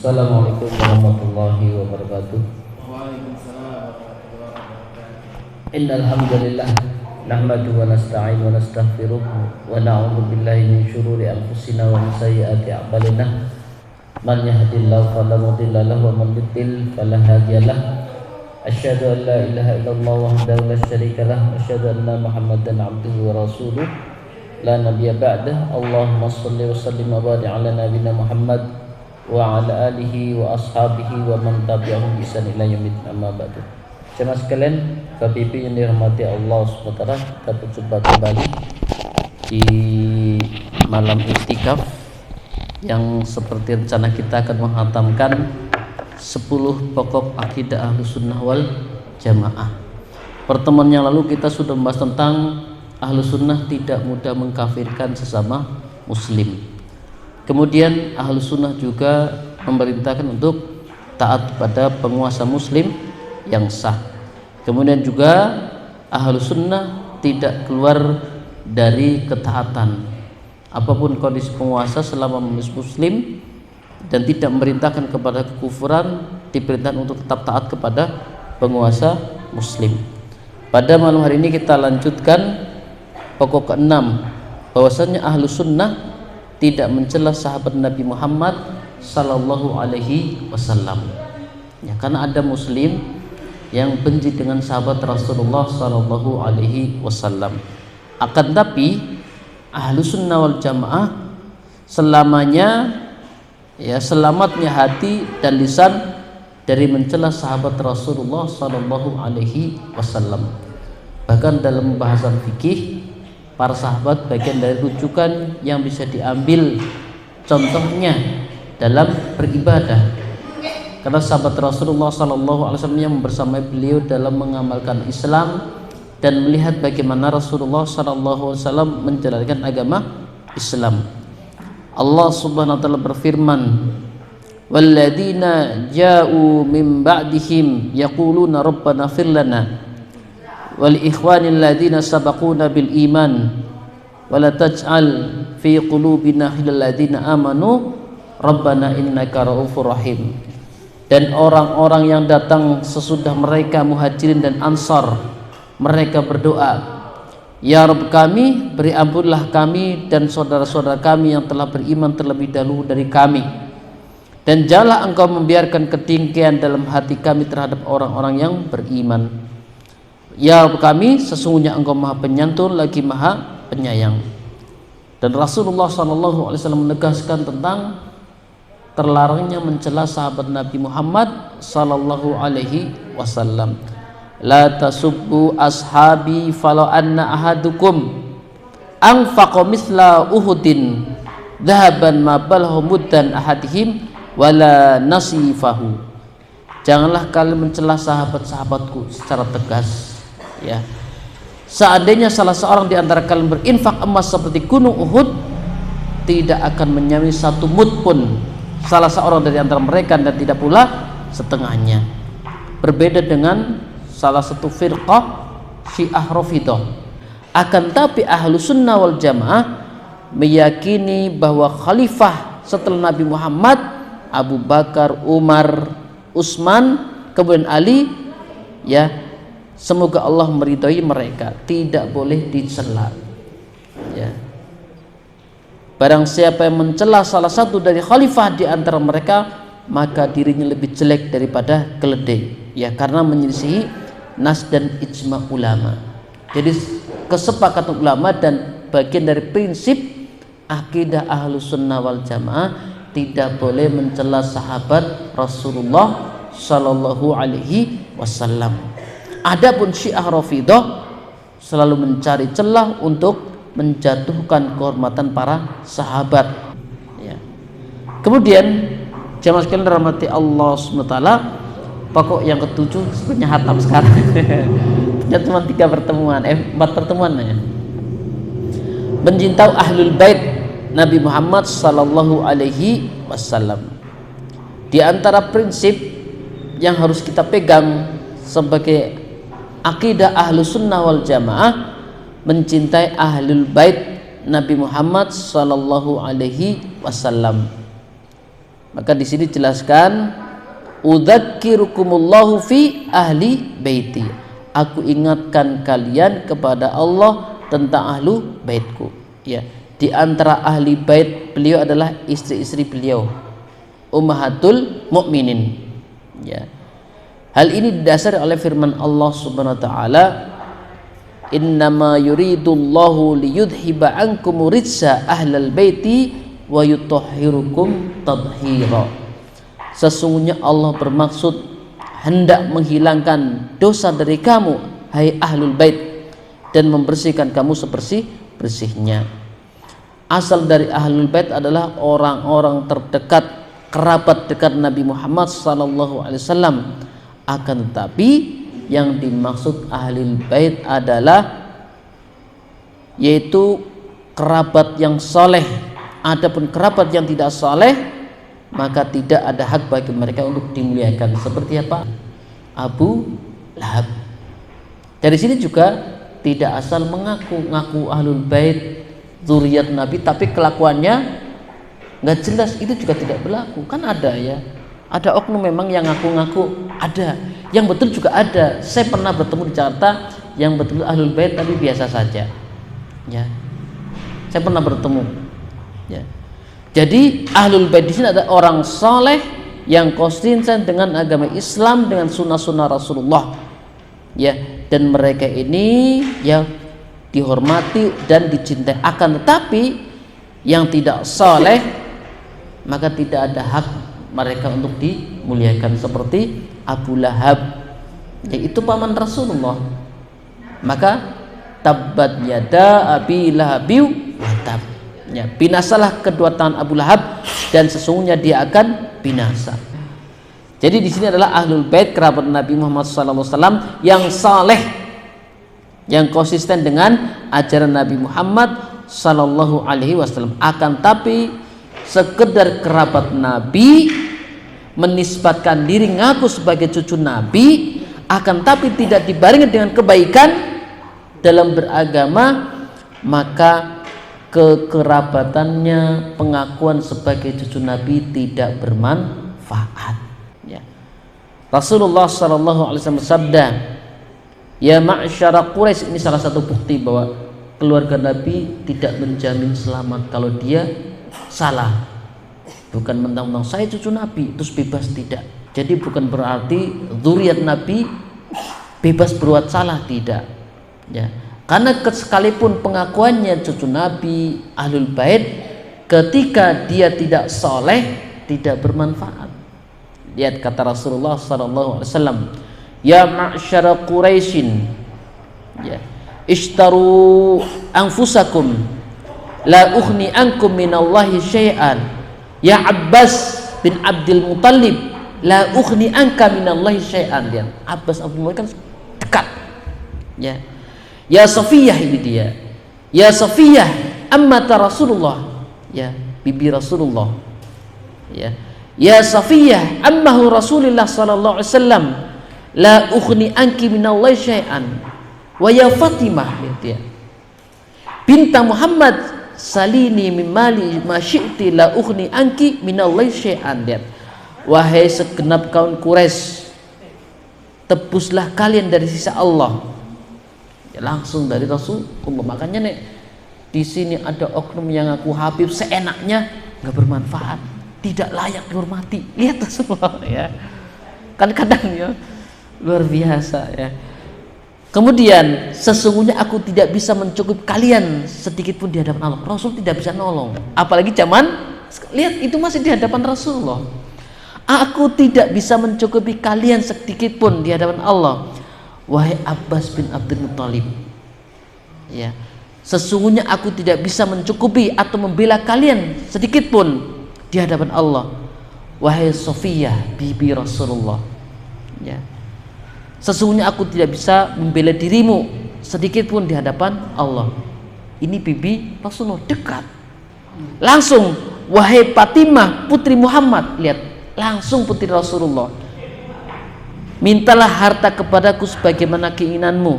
Assalamualaikum warahmatullahi wabarakatuh. Waalaikumsalam warahmatullahi wabarakatuh. Innal hamdalillah nahmaduhu wa nasta'inu wa nastaghfiruh wa na'udzu billahi min shururi anfusina wa min sayyiati a'malina. Man yahdihillahu fala mudilla lahu wa man yudlil fala hadiya lahu. Asyhadu an la ilaha illallah wahdahu la syarika lahu wa asyhadu anna Muhammadan 'abduhu wa rasuluh la nabiyya ba'dah. Allahumma shalli wa sallim wa barik ala nabiyyina Muhammad wa ala alihi wa ashabihi wa man tabi'ahum bi ihsan ila yaumil amma ba'du. Jemaah sekalian, KBP yang dirahmati Allah SWT, kita berjumpa kembali di malam iktikaf yang seperti rencana kita akan menghatamkan 10 pokok akidah Ahlus Sunnah wal Jamaah. Pertemuan yang lalu kita sudah membahas tentang Ahlus Sunnah tidak mudah mengkafirkan sesama muslim. Kemudian Ahlus Sunnah juga memerintahkan untuk taat pada penguasa muslim yang sah. Kemudian juga Ahlus Sunnah tidak keluar dari ketaatan apapun kondisi penguasa selama muslim dan tidak memerintahkan kepada kekufuran, diperintahkan untuk tetap taat kepada penguasa muslim. Pada malam hari ini kita lanjutkan pokok ke-6, bahwasanya Ahlus Sunnah tidak mencela sahabat Nabi Muhammad sallallahu alaihi wasallam. Ya, karena ada muslim yang benci dengan sahabat Rasulullah sallallahu alaihi wasallam. Akan tapi Ahlus Sunnah wal Jamaah selamanya selamatnya hati dan lisan dari mencela sahabat Rasulullah sallallahu alaihi wasallam. Bahkan dalam pembahasan fikih, para sahabat bagian dari rujukan yang bisa diambil contohnya dalam beribadah. Karena sahabat Rasulullah sallallahu alaihi wasallam yang bersamai beliau dalam mengamalkan Islam dan melihat bagaimana Rasulullah sallallahu alaihi wasallam menjalankan agama Islam. Allah Subhanahu wa taala berfirman, "Walladzina ja'u min ba'dihim yaquluna rabbana fir lana wal ikhwanil ladzina sabaquna bil iman wa la taj'al fi qulubina ghillal ladzina amanu rabbana innaka ra'ufur rahim." Dan orang-orang yang datang sesudah mereka Muhajirin dan Ansar, mereka berdoa, "Ya Rabb kami, beri ampunlah kami dan saudara-saudara kami yang telah beriman terlebih dahulu dari kami, dan janganlah engkau membiarkan ketinggian dalam hati kami terhadap orang-orang yang beriman. Ya Rabb kami, sesungguhnya engkau maha penyantun lagi maha penyayang." Dan Rasulullah SAW menegaskan tentang terlarangnya mencela sahabat Nabi Muhammad sallallahu alaihi wasallam. La tasubbu ashabi falau anna ahadukum anfaqa misla uhudin dhahaban ma balagha muddan ahadihim wala nasifahu. Janganlah kalian mencela sahabat-sahabatku secara tegas, ya. Seandainya salah seorang di antara kalian berinfak emas seperti gunung Uhud, tidak akan menyamai satu mud pun salah seorang dari antara mereka, dan tidak pula setengahnya. Berbeda dengan salah satu firqah Syiah Rafidhah. Akan tapi Ahlus Sunnah wal Jamaah meyakini bahwa khalifah setelah Nabi Muhammad Abu Bakar, Umar, Utsman, kemudian Ali, ya, semoga Allah meridhai mereka, tidak boleh dicela, ya. Barang siapa yang mencela salah satu dari khalifah di antara mereka, maka dirinya lebih jelek daripada keledai, ya, karena menyelisihi nas dan ijma ulama. Jadi kesepakatan ulama dan bagian dari prinsip akidah Ahlus Sunnah wal Jamaah, tidak boleh mencela sahabat Rasulullah sallallahu alaihi wasallam. Adapun Syiah Rafidhah selalu mencari celah untuk menjatuhkan kehormatan para sahabat, ya. Kemudian jemaah sekalian rahmati Allah SWT, pokok yang ke-7 sebenarnya hatam sekarang. Ya, cuma 4 pertemuan ya. Mencintai Ahlul Bait Nabi Muhammad sallallahu alaihi wasallam. Di antara prinsip yang harus kita pegang sebagai akidah Ahlus Sunnah wal Jamaah, mencintai Ahlul Bait Nabi Muhammad sallallahu alaihi wasallam. Maka di sini jelaskan, udzakirukumullahu fi ahli baiti. Aku ingatkan kalian kepada Allah tentang ahlu baitku. Ya, di antara ahli bait beliau adalah istri-istri beliau, ummahatul mukminin. Ya. Hal ini didasari oleh firman Allah Subhanahu wa taala, innama yuridullahu liyudhiba ankum rijsa ahlal baiti wa yutahhirukum tadhhira. Sesungguhnya Allah bermaksud hendak menghilangkan dosa dari kamu, hai ahlul bait, dan membersihkan kamu sebersih-bersihnya. Asal dari ahlul bait adalah orang-orang terdekat, kerabat dekat Nabi Muhammad sallallahu alaihi wasallam. Akan tetapi yang dimaksud ahlul bait adalah yaitu kerabat yang soleh. Adapun kerabat yang tidak soleh, maka tidak ada hak bagi mereka untuk dimuliakan. Seperti apa? Abu Lahab. Dari sini juga tidak asal mengaku-ngaku ahlul bait, zuriat Nabi, tapi kelakuannya nggak jelas, itu juga tidak berlaku. Kan ada ya, ada oknum memang yang ngaku-ngaku, ada yang betul juga ada. Saya pernah bertemu di Jakarta yang betul ahlul bait tapi biasa saja. Ya, saya pernah bertemu. Ya. Jadi ahlul bait di sini ada orang soleh yang konsisten dengan agama Islam, dengan sunnah-sunnah Rasulullah. Ya, dan mereka ini ya dihormati dan dicintai. Akan tetapi yang tidak soleh, maka tidak ada hak mereka untuk dimuliakan, seperti Abu Lahab, yaitu paman Rasulullah. Maka tabbat yada abi lahabiu watab. Ya, binasalah kedua tangan Abu Lahab dan sesungguhnya dia akan binasa. Jadi di sini adalah ahlul bait, kerabat Nabi Muhammad SAW yang saleh, yang konsisten dengan ajaran Nabi Muhammad Sallallahu Alaihi Wasallam. Akan tapi sekedar kerabat Nabi, menisbatkan diri ngaku sebagai cucu Nabi, akan tapi tidak dibarengi dengan kebaikan dalam beragama, maka kekerabatannya, pengakuan sebagai cucu Nabi tidak bermanfaat. Ya. Rasulullah Sallallahu Alaihi Wasallam bersabda, ya ma'syara Quraisy, ini salah satu bukti bahwa keluarga Nabi tidak menjamin selamat kalau dia salah. Bukan mentang-mentang saya cucu Nabi terus bebas, tidak. Jadi bukan berarti zuriat Nabi bebas berbuat salah, tidak. Ya. Karena sekalipun pengakuannya cucu Nabi, ahlul bait, ketika dia tidak soleh tidak bermanfaat. Lihat kata Rasulullah SAW, ya ma'syara Quraisyin, ya, ishtaru anfusakum la ughni ankum minallahi syai'an, ya Abbas bin Abdul Muttalib la ughni anka minallahi syai'an. Lihat, Abbas Abdul Muttalib kan dekat. Ya, ya Safiyah, ini dia, ya Safiyah ammata Rasulullah, ya bibi Rasulullah, ya, ya Safiyah ammahu Rasulullah sallallahu alaihi wasallam la ughni anki minallahi syai'an, wa ya Fatimah, dia binta Muhammad salini mimali ma syi'ti la ughni anki minallahi syai'an. Lihat, wahai segenap kaum Quraisy, tebuslah kalian dari sisa Allah. Ya, langsung dari Rasulullah. Makanya nek di sini ada oknum yang ngaku Habib seenaknya, nggak bermanfaat, tidak layak dihormati. Lihat Rasulullah, ya. Kan kadang ya luar biasa, ya. Kemudian, sesungguhnya aku tidak bisa mencukupi kalian sedikit pun di hadapan Allah. Rasul tidak bisa nolong. Apalagi zaman, lihat itu masih di hadapan Rasulullah. Aku tidak bisa mencukupi kalian sedikit pun di hadapan Allah. Wahai Abbas bin Abdul Muttalib, ya, sesungguhnya aku tidak bisa mencukupi atau membela kalian sedikit pun di hadapan Allah. Wahai Safiyah bibi Rasulullah, ya, sesungguhnya aku tidak bisa membela dirimu sedikit pun di hadapan Allah. Ini bibi Rasulullah, dekat. Langsung, wahai Fatimah putri Muhammad, lihat, langsung putri Rasulullah, mintalah harta kepadaku sebagaimana keinginanmu.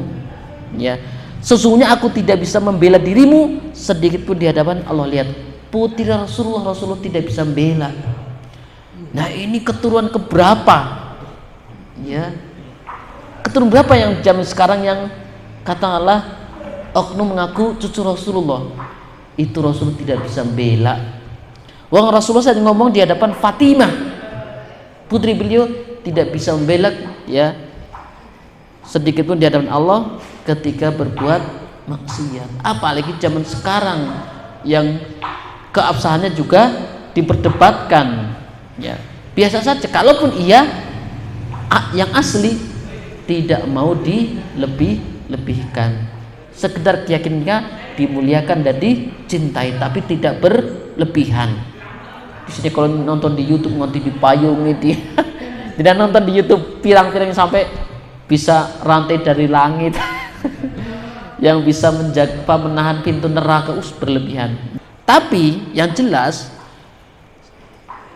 Ya, sesungguhnya aku tidak bisa membela dirimu sedikit pun di hadapan Allah. Lihat, putri Rasulullah, Rasulullah tidak bisa membela. Nah, ini keturunan keberapa? Ya. Keturunan berapa yang zaman sekarang yang katakanlah oknum mengaku cucu Rasulullah? Itu Rasul tidak bisa membela. Wong Rasulullah saat ngomong di hadapan Fatimah, putri beliau, tidak bisa membela ya sedikit pun di hadapan Allah ketika berbuat maksiat. Apalagi zaman sekarang yang keabsahannya juga diperdebatkan. Ya, biasa saja. Kalaupun iya, yang asli tidak mau dilebih-lebihkan. Sekedar keyakinannya dimuliakan dan dicintai, tapi tidak berlebihan. Di sini kalau nonton di YouTube ngonti dipayungi, tidak nonton di YouTube pirang-pirang sampai bisa rantai dari langit, yang bisa menjaga menahan pintu neraka, berlebihan. Tapi yang jelas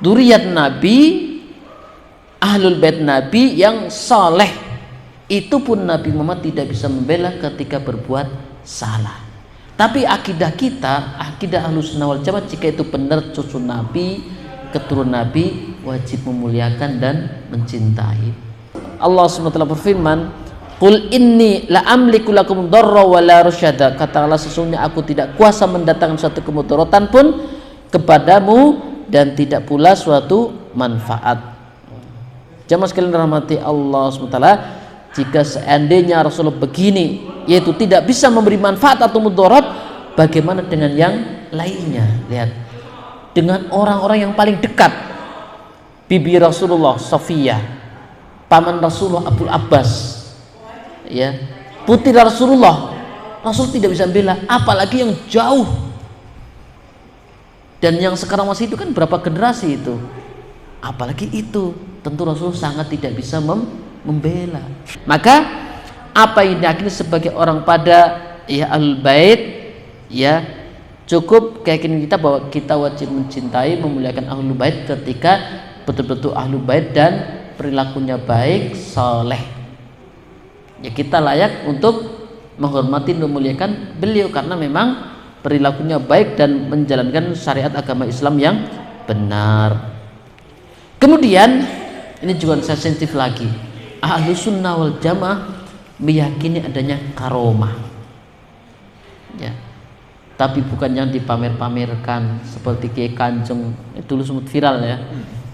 dzurriyyat Nabi, ahlul bait Nabi yang saleh itu pun Nabi Muhammad tidak bisa membela ketika berbuat salah. Tapi akidah kita, akidah Ahlussunnah wal Jamaah, jika itu benar cucu Nabi, keturunan Nabi, wajib memuliakan dan mencintai. Allah SWT berfirman, "Qul inni la amliku lakum dharra wa la rasyada." Katakanlah, sesungguhnya aku tidak kuasa mendatangkan suatu kemudaratan pun kepadamu dan tidak pula suatu manfaat. Jamaah sekalian rahmati Allah SWT, jika seandainya Rasulullah begini, yaitu tidak bisa memberi manfaat atau mudarat, bagaimana dengan yang lainnya? Lihat, dengan orang-orang yang paling dekat, bibi Rasulullah Safiyah, paman Rasulullah Abdul Abbas, ya, putri Rasulullah, Rasul tidak bisa bela, apalagi yang jauh. Dan yang sekarang masih itu kan berapa generasi itu, apalagi itu, tentu Rasul sangat tidak bisa membela. Maka apa yang diyakini sebagai orang pada ya Ahlul Bait, ya cukup keyakinan kita bahwa kita wajib mencintai, memuliakan Ahlul Bait ketika betul-betul Ahlul Bait dan perilakunya baik, saleh. Ya, kita layak untuk menghormati dan memuliakan beliau karena memang perilakunya baik dan menjalankan syariat agama Islam yang benar. Kemudian ini juga sensitif lagi, Ahlussunnah wal Jamaah meyakini adanya karomah, ya, tapi bukan yang dipamer-pamerkan seperti Kiai Kanjeng dulu sempat viral ya,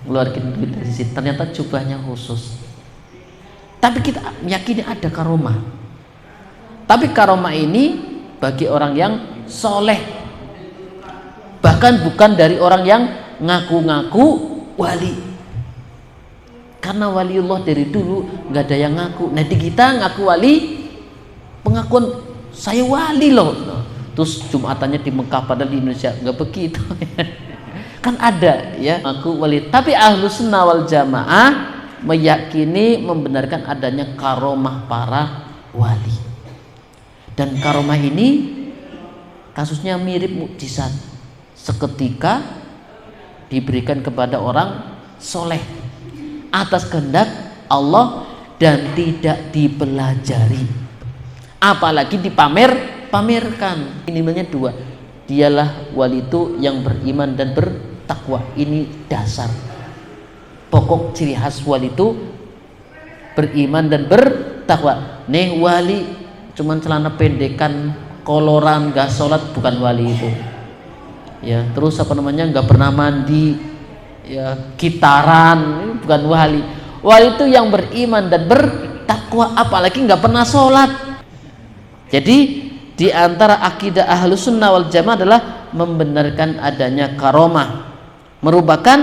ngeluarin duit dari sini, ternyata jubahnya khusus. Tapi kita meyakini ada karomah, tapi karomah ini bagi orang yang soleh, bahkan bukan dari orang yang ngaku-ngaku wali. Karena waliullah dari dulu nggak ada yang ngaku. Nah, di kita ngaku wali, pengakuan saya wali loh. Terus jumatannya di Mekah, padahal di Indonesia nggak begitu. Kan ada ya ngaku wali. Tapi Ahlussunnah wal Jamaah meyakini, membenarkan adanya karomah para wali. Dan karomah ini kasusnya mirip mukjizat, seketika diberikan kepada orang soleh atas kehendak Allah dan tidak dipelajari, apalagi dipamerkan. Minimalnya dua, dialah wali itu yang beriman dan bertakwa. Ini dasar pokok ciri khas wali itu, beriman dan bertakwa. Nih wali cuman celana pendekan, koloran, gak sholat, bukan wali itu ya. Terus apa namanya, gak pernah mandi ya, gitaran, ini bukan wali. Wali itu yang beriman dan bertakwa, apalagi nggak pernah sholat. Jadi di antara akidah Ahlussunnah wal Jamaah adalah membenarkan adanya karomah, merupakan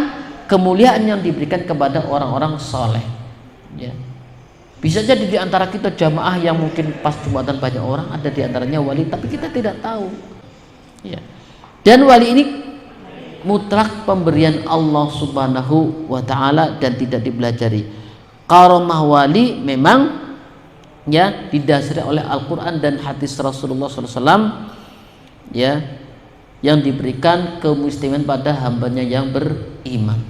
kemuliaan yang diberikan kepada orang-orang soleh ya. Bisa jadi di antara kita jamaah yang mungkin pas Jumatan banyak orang, ada di antaranya wali, tapi kita tidak tahu ya. Dan wali ini mutlak pemberian Allah Subhanahu wa ta'ala dan tidak dipelajari. Karomah wali memang ya didasari oleh Al-Quran dan hadis Rasulullah SAW ya, yang diberikan keistimewaan pada hambanya yang beriman.